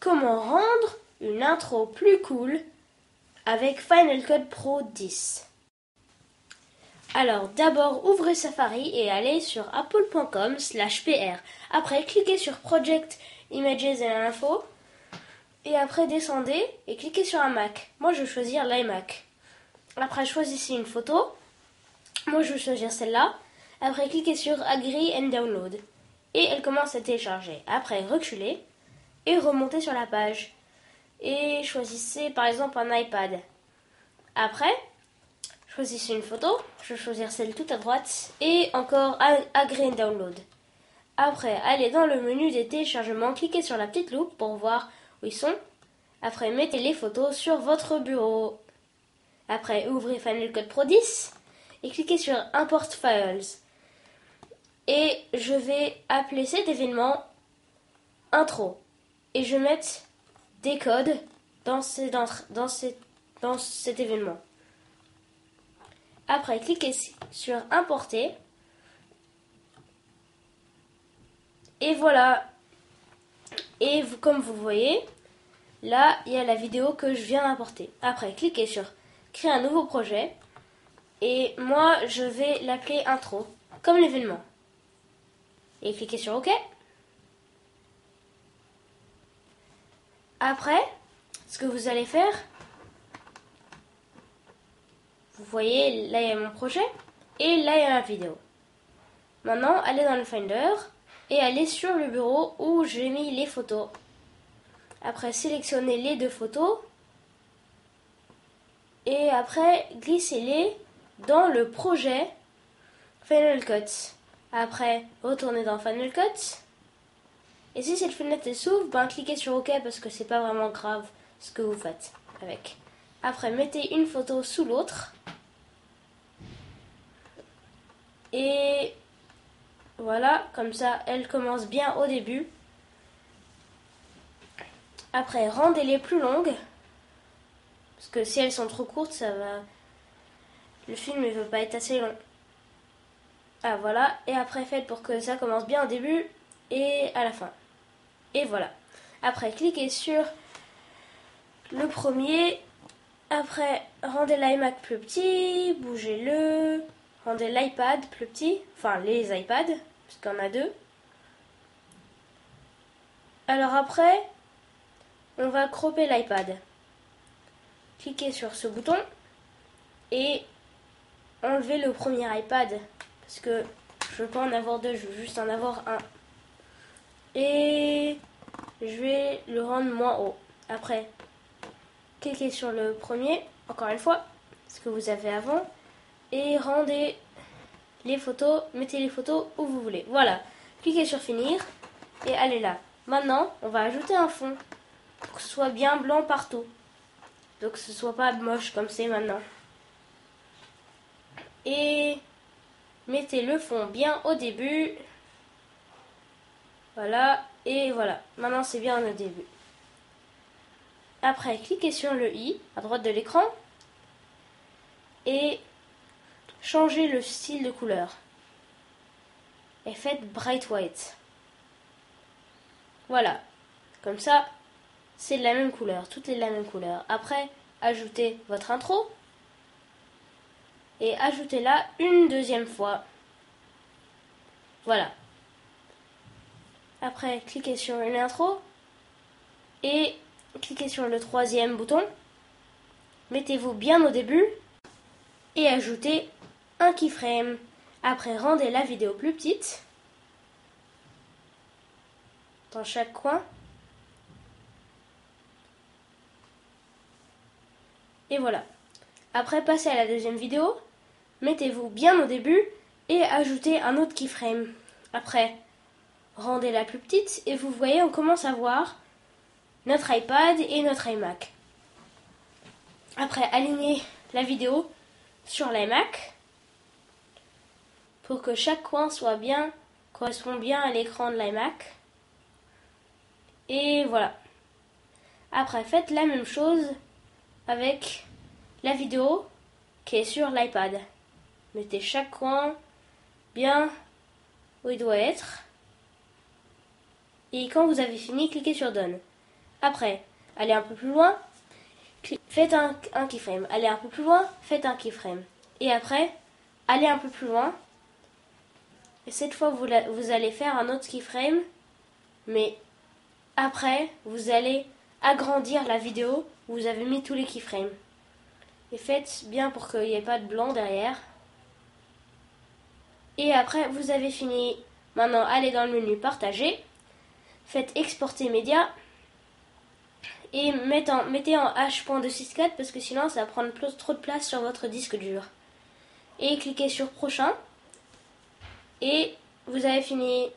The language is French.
Comment rendre une intro plus cool avec Final Cut Pro 10. Alors d'abord ouvrez Safari et allez sur apple.com/pr. Après cliquez sur Project Images et Info. Et après descendez et cliquez sur un Mac. Moi je vais choisir l'iMac. Après choisissez une photo. Moi je vais choisir celle-là. Après cliquez sur Agree and Download. Et elle commence à télécharger. Après reculez et remontez sur la page. Et choisissez par exemple un iPad. Après, choisissez une photo. Je vais choisir celle tout à droite. Et encore Agree and Download. Après, allez dans le menu des téléchargements. Cliquez sur la petite loupe pour voir où ils sont. Après, mettez les photos sur votre bureau. Après, ouvrez Final Cut Pro 10 et cliquez sur Import Files. Et je vais appeler cet événement Intro. Et je vais mettre des codes dans cet événement. Après, cliquez sur Importer. Et voilà. Et comme vous voyez, là, il y a la vidéo que je viens d'importer. Après, cliquez sur Créer un nouveau projet. Et moi, je vais l'appeler Intro, comme l'événement. Et cliquez sur OK. Après, ce que vous allez faire, vous voyez, là il y a mon projet et là il y a ma vidéo. Maintenant, allez dans le Finder et allez sur le bureau où j'ai mis les photos. Après, sélectionnez les deux photos et après, glissez-les dans le projet Final Cut. Après, retournez dans Final Cut. Et si cette fenêtre s'ouvre, cliquez sur OK parce que c'est pas vraiment grave ce que vous faites avec. Après, mettez une photo sous l'autre. Et voilà, comme ça, elle commence bien au début. Après, rendez-les plus longues. Parce que si elles sont trop courtes, ça va... Le film ne va pas être assez long. Ah, voilà. Et après, faites pour que ça commence bien au début et à la fin. Et voilà. Après, cliquez sur le premier. Après, rendez l'iMac plus petit. Bougez-le. Rendez l'iPad plus petit. Enfin, les iPads. Parce qu'il y en a deux. Alors après, on va cropper l'iPad. Cliquez sur ce bouton. Et enlevez le premier iPad. Parce que je ne veux pas en avoir deux. Je veux juste en avoir un. Et je vais le rendre moins haut. Après, cliquez sur le premier, encore une fois, ce que vous avez avant, et rendez les photos, mettez les photos où vous voulez. Voilà, cliquez sur finir, et allez là. Maintenant, on va ajouter un fond, pour que ce soit bien blanc partout. Donc que ce soit pas moche comme c'est maintenant. Et mettez le fond bien au début. Voilà, et voilà. Maintenant c'est bien au début. Après, cliquez sur le i à droite de l'écran et changez le style de couleur. Et faites bright white. Voilà. Comme ça, c'est de la même couleur. Tout est de la même couleur. Après, ajoutez votre intro. Et ajoutez-la une deuxième fois. Voilà. Après, cliquez sur une intro. Et cliquez sur le troisième bouton. Mettez-vous bien au début. Et ajoutez un keyframe. Après, rendez la vidéo plus petite. Dans chaque coin. Et voilà. Après, passez à la deuxième vidéo. Mettez-vous bien au début et ajoutez un autre keyframe. Après, rendez-la plus petite et vous voyez, on commence à voir notre iPad et notre iMac. Après, alignez la vidéo sur l'iMac pour que chaque coin correspond bien à l'écran de l'iMac. Et voilà. Après, faites la même chose avec la vidéo qui est sur l'iPad. Mettez chaque coin bien où il doit être. Et quand vous avez fini, cliquez sur Done. Après, allez un peu plus loin, faites un keyframe. Allez un peu plus loin, faites un keyframe. Et après, allez un peu plus loin. Et cette fois, vous allez faire un autre keyframe. Mais après, vous allez agrandir la vidéo où vous avez mis tous les keyframes. Et faites bien pour qu'il n'y ait pas de blanc derrière. Et après, vous avez fini. Maintenant, allez dans le menu partager. Faites exporter média. Et mettez en H.264 parce que sinon ça va prendre trop de place sur votre disque dur. Et cliquez sur prochain. Et vous avez fini.